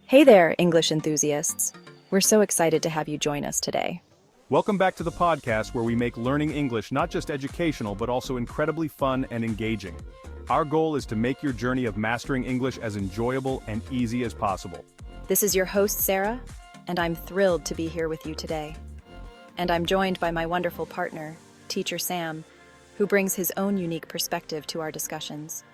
Hey there, English enthusiasts. We're so excited to have you join us today. Welcome back to the podcast where we make learning English not just educational but also incredibly fun and engaging. Our goal is to make your journey of mastering English as enjoyable and easy as possible. This is your host, Sarah, and I'm thrilled to be here with you today. And I'm joined by my wonderful partner, Teacher Sam, who brings his own unique perspective to our discussions.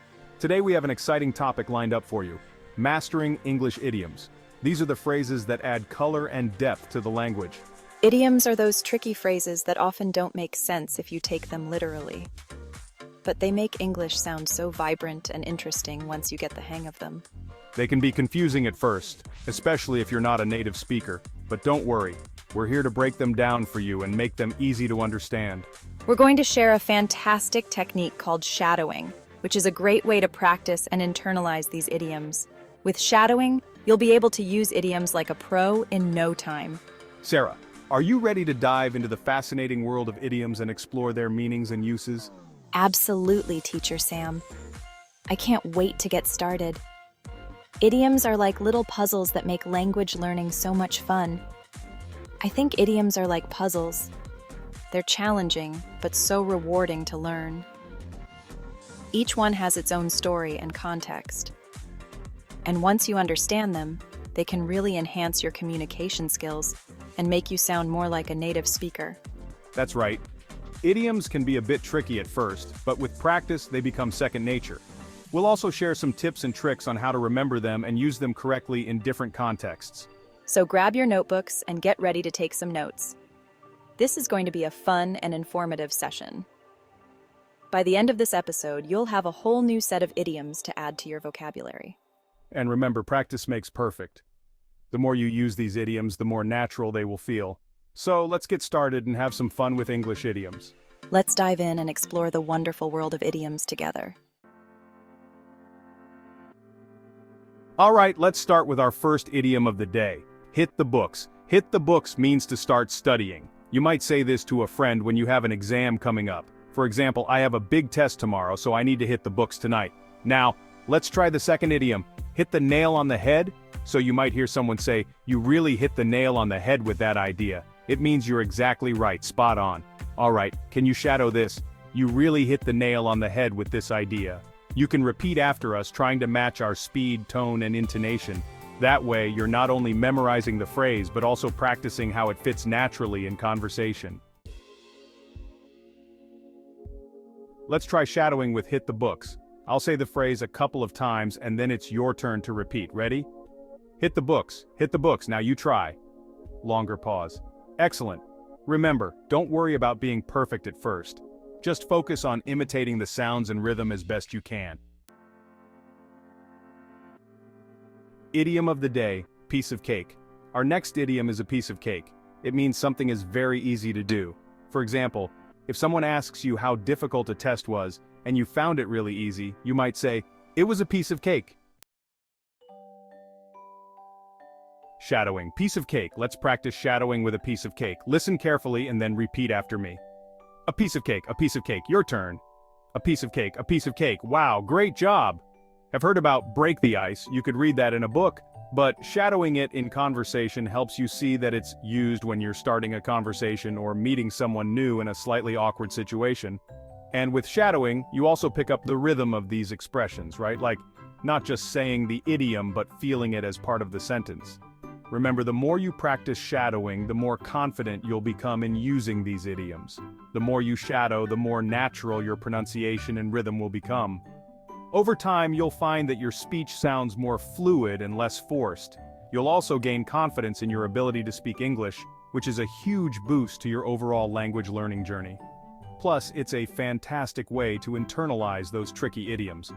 Today we have an exciting topic lined up for you: mastering English idioms. These are the phrases that add color and depth to the language. Idioms are those tricky phrases that often don't make sense if you take them literally. But they make English sound so vibrant and interesting once you get the hang of them. They can be confusing at first, especially if you're not a native speaker. But don't worry, we're here to break them down for you and make them easy to understand. We're going to share a fantastic technique called shadowing, which is a great way to practice and internalize these idioms. With shadowing, you'll be able to use idioms like a pro in no time. Sarah, are you ready to dive into the fascinating world of idioms and explore their meanings and uses? Absolutely, Teacher Sam. I can't wait to get started. Idioms are like little puzzles that make language learning so much fun. I think idioms are like puzzles. They're challenging, but so rewarding to learn. Each one has its own story and context. And once you understand them, they can really enhance your communication skills and make you sound more like a native speaker. That's right. Idioms can be a bit tricky at first, but with practice they become second nature. We'll also share some tips and tricks on how to remember them and use them correctly in different contexts. So grab your notebooks and get ready to take some notes. This is going to be a fun and informative session. By the end of this episode, you'll have a whole new set of idioms to add to your vocabulary. And remember, practice makes perfect. The more you use these idioms, the more natural they will feel. So let's get started and have some fun with English idioms. Let's dive in and explore the wonderful world of idioms together. All right, let's start with our first idiom of the day. Hit the books. Hit the books means to start studying. You might say this to a friend when you have an exam coming up. For example, I have a big test tomorrow, so I need to hit the books tonight. Now, let's try the second idiom. Hit the nail on the head. So you might hear someone say, "You really hit the nail on the head with that idea." It means you're exactly right, spot on. All right, can you shadow this? You really hit the nail on the head with this idea. You can repeat after us, trying to match our speed, tone, and intonation. That way, you're not only memorizing the phrase, but also practicing how it fits naturally in conversation. Let's try shadowing with hit the books. I'll say the phrase a couple of times and then it's your turn to repeat. Ready? Hit the books. Hit the books. Now you try. Longer pause. Excellent. Remember, don't worry about being perfect at first. Just focus on imitating the sounds and rhythm as best you can. Idiom of the day, piece of cake. Our next idiom is a piece of cake. It means something is very easy to do. For example, if someone asks you how difficult a test was, and you found it really easy, you might say, "It was a piece of cake." Shadowing, piece of cake. Let's practice shadowing with a piece of cake. Listen carefully and then repeat after me. A piece of cake, a piece of cake, your turn. A piece of cake, a piece of cake. Wow, great job. I've heard about break the ice. You could read that in a book, but shadowing it in conversation helps you see that it's used when you're starting a conversation or meeting someone new in a slightly awkward situation. And with shadowing, you also pick up the rhythm of these expressions, right? Like, not just saying the idiom, but feeling it as part of the sentence. Remember, the more you practice shadowing, the more confident you'll become in using these idioms. The more you shadow, the more natural your pronunciation and rhythm will become. Over time, you'll find that your speech sounds more fluid and less forced. You'll also gain confidence in your ability to speak English, which is a huge boost to your overall language learning journey. Plus, it's a fantastic way to internalize those tricky idioms.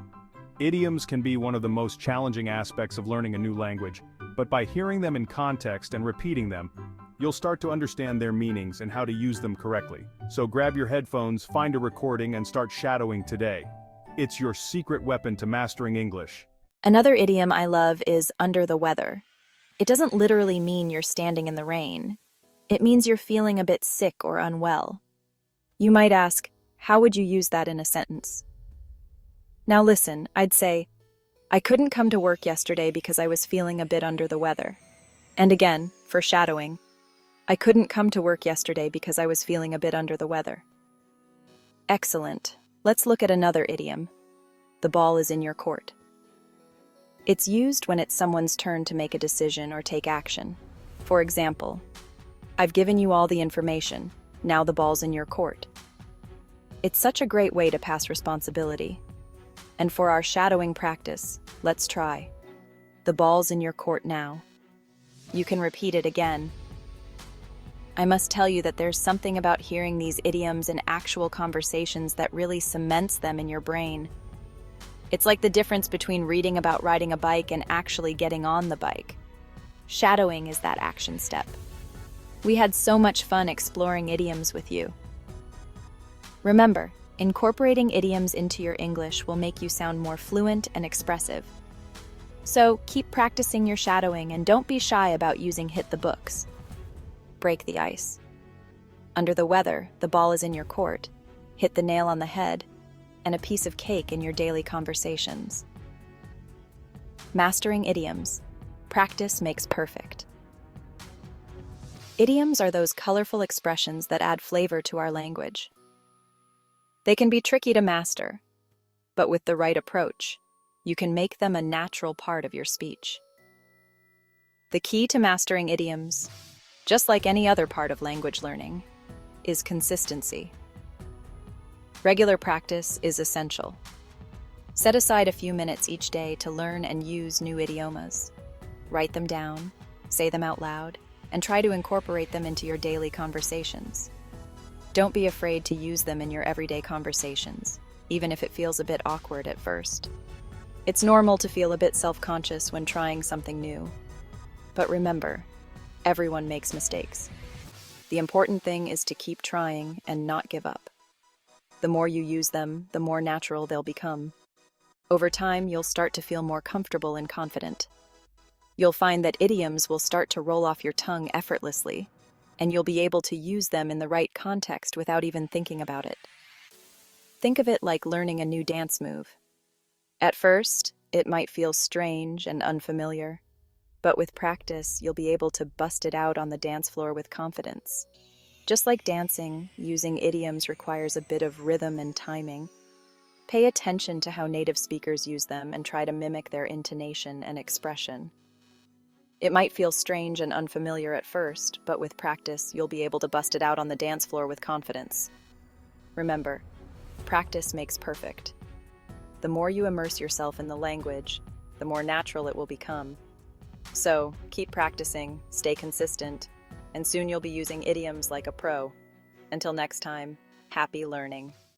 Idioms can be one of the most challenging aspects of learning a new language, but by hearing them in context and repeating them, you'll start to understand their meanings and how to use them correctly. So grab your headphones, find a recording, and start shadowing today. It's your secret weapon to mastering English. Another idiom I love is under the weather. It doesn't literally mean you're standing in the rain. It means you're feeling a bit sick or unwell. You might ask, how would you use that in a sentence? Now listen, I'd say, I couldn't come to work yesterday because I was feeling a bit under the weather. And again, for shadowing, I couldn't come to work yesterday because I was feeling a bit under the weather. Excellent. Let's look at another idiom. The ball is in your court. It's used when it's someone's turn to make a decision or take action. For example, I've given you all the information. Now the ball's in your court. It's such a great way to pass responsibility. And for our shadowing practice, let's try. The ball's in your court now. You can repeat it again. I must tell you that there's something about hearing these idioms in actual conversations that really cements them in your brain. It's like the difference between reading about riding a bike and actually getting on the bike. Shadowing is that action step. We had so much fun exploring idioms with you. Remember, incorporating idioms into your English will make you sound more fluent and expressive. So keep practicing your shadowing and don't be shy about using hit the books. Break the ice. Under the weather, the ball is in your court. Hit the nail on the head, and a piece of cake in your daily conversations. Mastering idioms. Practice makes perfect. Idioms are those colorful expressions that add flavor to our language. They can be tricky to master, but with the right approach, you can make them a natural part of your speech. The key to mastering idioms, just like any other part of language learning, is consistency. Regular practice is essential. Set aside a few minutes each day to learn and use new idiomas. Write them down, say them out loud, and try to incorporate them into your daily conversations. Don't be afraid to use them in your everyday conversations, even if it feels a bit awkward at first. It's normal to feel a bit self-conscious when trying something new. But remember, everyone makes mistakes. The important thing is to keep trying and not give up. The more you use them, the more natural they'll become. Over time, you'll start to feel more comfortable and confident. You'll find that idioms will start to roll off your tongue effortlessly, and you'll be able to use them in the right context without even thinking about it. Think of it like learning a new dance move. At first, it might feel strange and unfamiliar, but with practice, you'll be able to bust it out on the dance floor with confidence. Just like dancing, using idioms requires a bit of rhythm and timing. Pay attention to how native speakers use them and try to mimic their intonation and expression. It might feel strange and unfamiliar at first, but with practice, you'll be able to bust it out on the dance floor with confidence. Remember, practice makes perfect. The more you immerse yourself in the language, the more natural it will become. So, keep practicing, stay consistent, and soon you'll be using idioms like a pro. Until next time, happy learning.